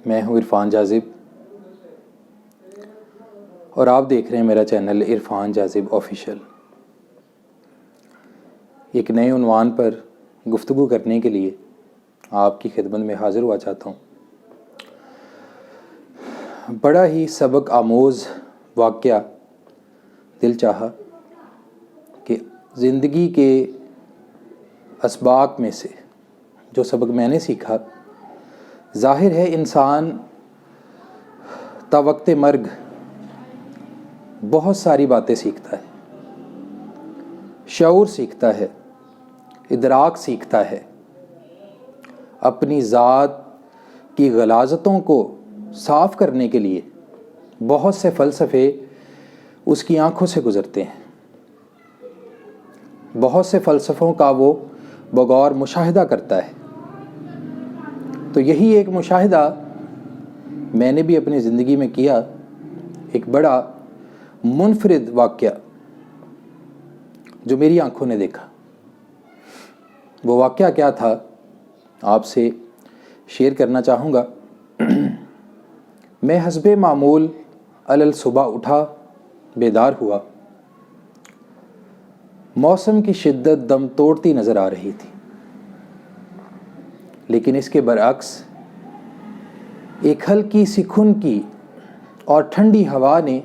میں ہوں عرفان جاذب اور آپ دیکھ رہے ہیں میرا چینل عرفان جاذب آفیشیل۔ ایک نئے عنوان پر گفتگو کرنے کے لیے آپ کی خدمت میں حاضر ہوا چاہتا ہوں۔ بڑا ہی سبق آموز واقعہ دل چاہا کہ زندگی کے اسباق میں سے جو سبق میں نے سیکھا، ظاہر ہے انسان تا وقت مرگ بہت ساری باتیں سیکھتا ہے، شعور سیکھتا ہے، ادراک سیکھتا ہے، اپنی ذات کی غلاظتوں کو صاف کرنے کے لیے بہت سے فلسفے اس کی آنکھوں سے گزرتے ہیں، بہت سے فلسفوں کا وہ بغور مشاہدہ کرتا ہے۔ تو یہی ایک مشاہدہ میں نے بھی اپنی زندگی میں کیا، ایک بڑا منفرد واقعہ جو میری آنکھوں نے دیکھا۔ وہ واقعہ کیا تھا آپ سے شیئر کرنا چاہوں گا۔ میں حسب معمول صبح اٹھا، بیدار ہوا، موسم کی شدت دم توڑتی نظر آ رہی تھی، لیکن اس کے برعکس ایک ہلکی سی کھنکی اور ٹھنڈی ہوا نے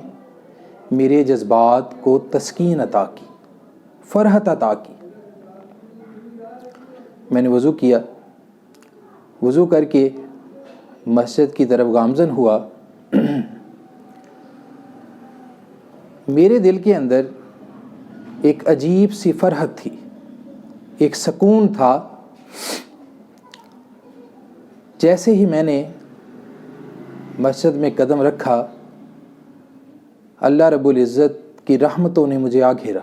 میرے جذبات کو تسکین عطا کی، فرحت عطا کی۔ میں نے وضو کیا، وضو کر کے مسجد کی طرف گامزن ہوا۔ میرے دل کے اندر ایک عجیب سی فرحت تھی، ایک سکون تھا۔ جیسے ہی میں نے مسجد میں قدم رکھا، اللہ رب العزت کی رحمتوں نے مجھے آ گھیرا۔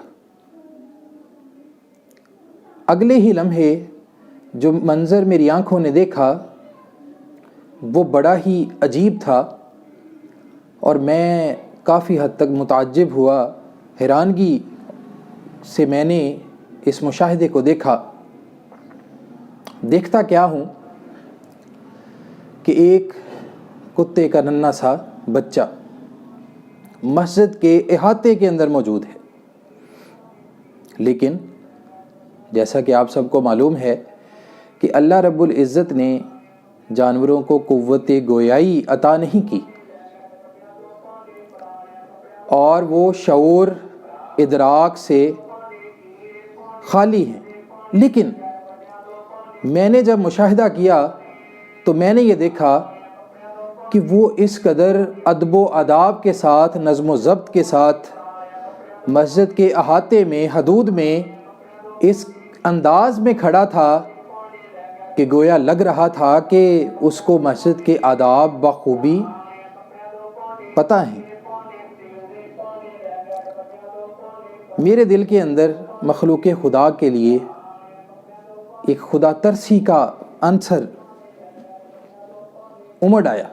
اگلے ہی لمحے جو منظر میری آنکھوں نے دیکھا وہ بڑا ہی عجیب تھا، اور میں کافی حد تک متعجب ہوا، حیرانگی سے میں نے اس مشاہدے کو دیکھا۔ دیکھتا کیا ہوں کہ ایک کتے کا ننھا سا بچہ مسجد کے احاطے کے اندر موجود ہے، لیکن جیسا کہ آپ سب کو معلوم ہے کہ اللہ رب العزت نے جانوروں کو قوت گویائی عطا نہیں کی، اور وہ شعور ادراک سے خالی ہیں۔ لیکن میں نے جب مشاہدہ کیا تو میں نے یہ دیکھا کہ وہ اس قدر ادب و آداب کے ساتھ، نظم و ضبط کے ساتھ مسجد کے احاطے میں، حدود میں اس انداز میں کھڑا تھا کہ گویا لگ رہا تھا کہ اس کو مسجد کے آداب بخوبی پتہ ہیں۔ میرے دل کے اندر مخلوق خدا کے لیے ایک خدا ترسی کا عنصر امڑ آیا۔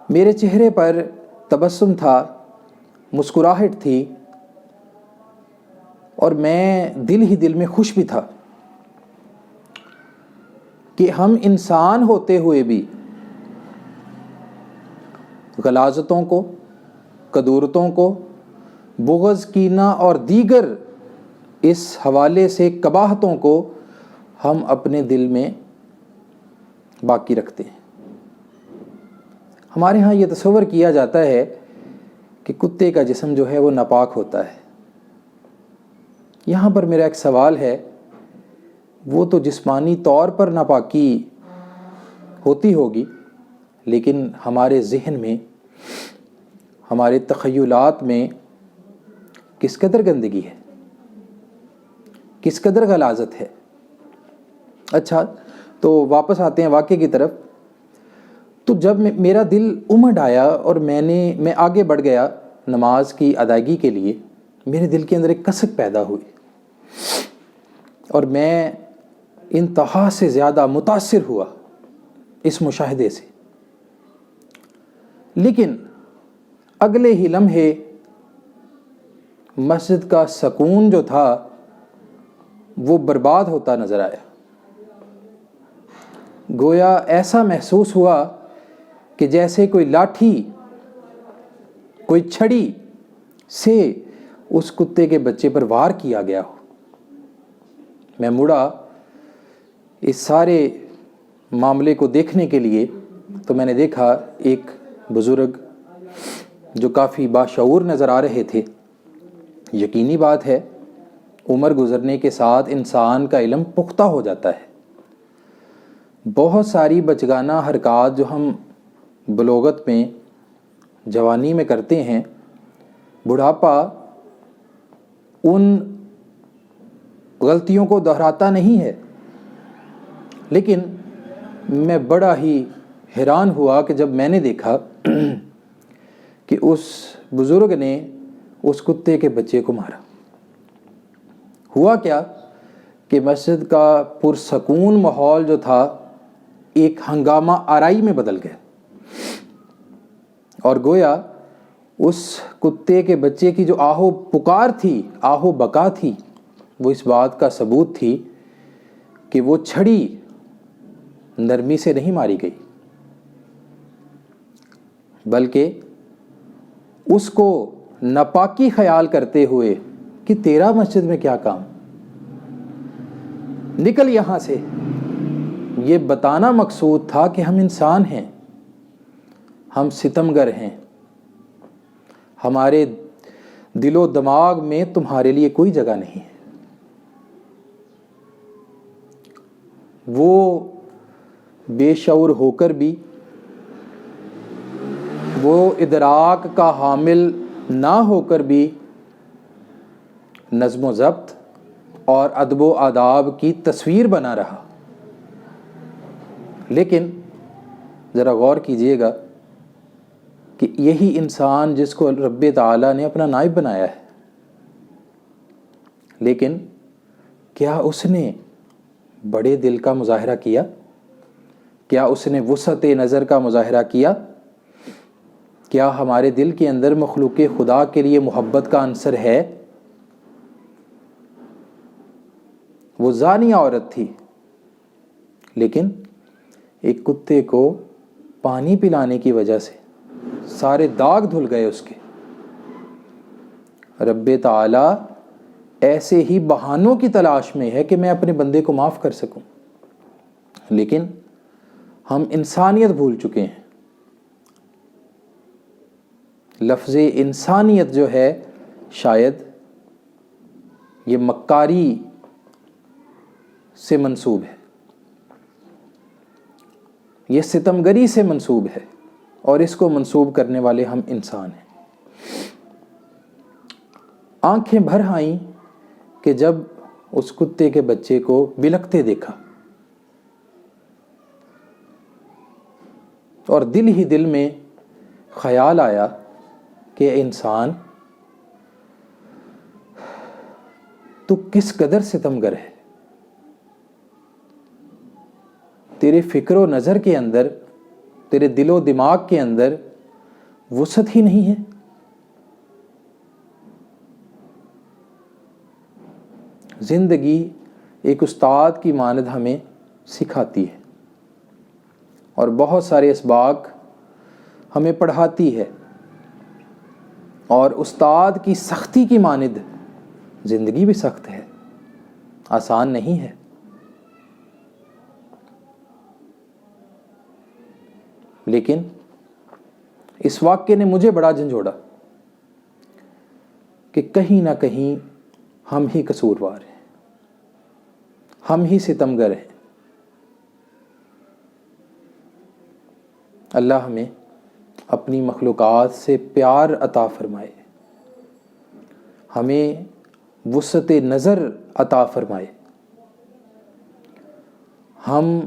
میرے چہرے پر تبسم تھا، مسکراہٹ تھی، اور میں دل ہی دل میں خوش بھی تھا کہ ہم انسان ہوتے ہوئے بھی غلاظتوں کو، کدورتوں کو، بغض، کینہ اور دیگر اس حوالے سے قباحتوں کو ہم اپنے دل میں باقی رکھتے ہیں۔ ہمارے ہاں یہ تصور کیا جاتا ہے کہ کتے کا جسم جو ہے وہ ناپاک ہوتا ہے۔ یہاں پر میرا ایک سوال ہے، وہ تو جسمانی طور پر ناپاکی ہوتی ہوگی، لیکن ہمارے ذہن میں، ہمارے تخیلات میں کس قدر گندگی ہے، کس قدر غلاظت ہے۔ اچھا، تو واپس آتے ہیں واقعے کی طرف۔ تو جب میرا دل امڑ آیا اور میں آگے بڑھ گیا نماز کی ادائیگی کے لیے، میرے دل کے اندر ایک کسک پیدا ہوئی، اور میں انتہا سے زیادہ متاثر ہوا اس مشاہدے سے۔ لیکن اگلے ہی لمحے مسجد کا سکون جو تھا وہ برباد ہوتا نظر آیا۔ گویا ایسا محسوس ہوا کہ جیسے کوئی لاٹھی، کوئی چھڑی سے اس کتے کے بچے پر وار کیا گیا ہو۔ میں مڑا اس سارے معاملے کو دیکھنے کے لیے تو میں نے دیکھا ایک بزرگ جو کافی باشعور نظر آ رہے تھے۔ یقینی بات ہے عمر گزرنے کے ساتھ انسان کا علم پختہ ہو جاتا ہے۔ بہت ساری بچگانہ حرکات جو ہم بلوغت میں، جوانی میں کرتے ہیں، بڑھاپا ان غلطیوں کو دہراتا نہیں ہے۔ لیکن میں بڑا ہی حیران ہوا کہ جب میں نے دیکھا کہ اس بزرگ نے اس کتے کے بچے کو مارا۔ ہوا کیا کہ مسجد کا پرسکون ماحول جو تھا ایک ہنگامہ آرائی میں بدل گیا، اور گویا اس کتے کے بچے کی جو آہو پکار تھی، آہو بکا تھی، وہ اس بات کا ثبوت تھی کہ وہ چھڑی نرمی سے نہیں ماری گئی، بلکہ اس کو ناپاکی خیال کرتے ہوئے کہ تیرا مسجد میں کیا کام، نکل یہاں سے، یہ بتانا مقصود تھا کہ ہم انسان ہیں، ہم ستمگر ہیں، ہمارے دل و دماغ میں تمہارے لیے کوئی جگہ نہیں ہے۔ وہ بے شعور ہو کر بھی، وہ ادراک کا حامل نہ ہو کر بھی نظم و ضبط اور ادب و آداب کی تصویر بنا رہا۔ لیکن ذرا غور کیجئے گا کہ یہی انسان جس کو رب تعالیٰ نے اپنا نائب بنایا ہے، لیکن کیا اس نے بڑے دل کا مظاہرہ کیا؟ کیا اس نے وسعت نظر کا مظاہرہ کیا؟ کیا ہمارے دل کے اندر مخلوق خدا کے لیے محبت کا عنصر ہے؟ وہ زانیہ عورت تھی، لیکن ایک کتے کو پانی پلانے کی وجہ سے سارے داغ دھل گئے اس کے۔ رب تعالیٰ ایسے ہی بہانوں کی تلاش میں ہے کہ میں اپنے بندے کو معاف کر سکوں، لیکن ہم انسانیت بھول چکے ہیں۔ لفظ انسانیت جو ہے شاید یہ مکاری سے منسوب ہے، یہ ستمگری سے منسوب ہے، اور اس کو منسوب کرنے والے ہم انسان ہیں۔ آنکھیں بھر آئیں کہ جب اس کتے کے بچے کو بلکتے دیکھا، اور دل ہی دل میں خیال آیا کہ انسان تو کس قدر ستمگر ہے، تیرے فکر و نظر کے اندر، تیرے دل و دماغ کے اندر وسعت ہی نہیں ہے۔ زندگی ایک استاد کی مانند ہمیں سکھاتی ہے، اور بہت سارے اسباق ہمیں پڑھاتی ہے، اور استاد کی سختی کی مانند زندگی بھی سخت ہے، آسان نہیں ہے۔ لیکن اس واقعے نے مجھے بڑا جھنجھوڑا کہ کہیں نہ کہیں ہم ہی قصوروار ہیں، ہم ہی ستمگر ہیں۔ اللہ ہمیں اپنی مخلوقات سے پیار عطا فرمائے، ہمیں وسعت نظر عطا فرمائے، ہم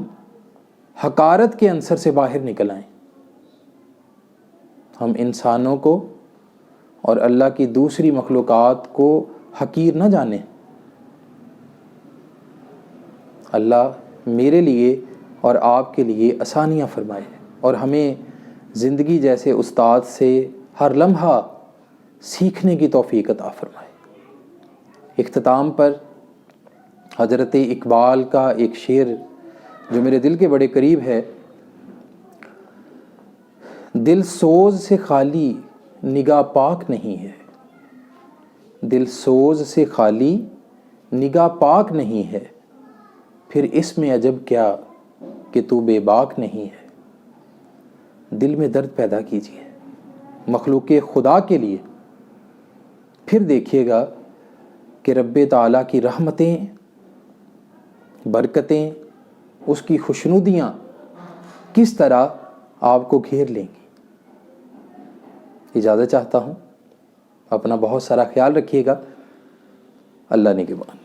حقارت کے عنصر سے باہر نکل آئیں، ہم انسانوں کو اور اللہ کی دوسری مخلوقات کو حقیر نہ جانیں۔ اللہ میرے لیے اور آپ کے لیے آسانیاں فرمائے، اور ہمیں زندگی جیسے استاد سے ہر لمحہ سیکھنے کی توفیق عطا فرمائے۔ اختتام پر حضرت اقبال کا ایک شعر جو میرے دل کے بڑے قریب ہے. دل سوز سے خالی نگاہ پاک نہیں ہے. دل سوز سے خالی نگاہ پاک نہیں ہے. پھر اس میں عجب کیا کہ تو بے باک نہیں ہے. دل میں درد پیدا کیجیے مخلوق خدا کے لیے. پھر دیکھیے گا کہ رب تعالیٰ کی رحمتیں، برکتیں، اس کی خوشنودیاں کس طرح آپ کو گھیر لیں گی. اجازت چاہتا ہوں. اپنا بہت سارا خیال رکھیے گا. اللہ نگہبان.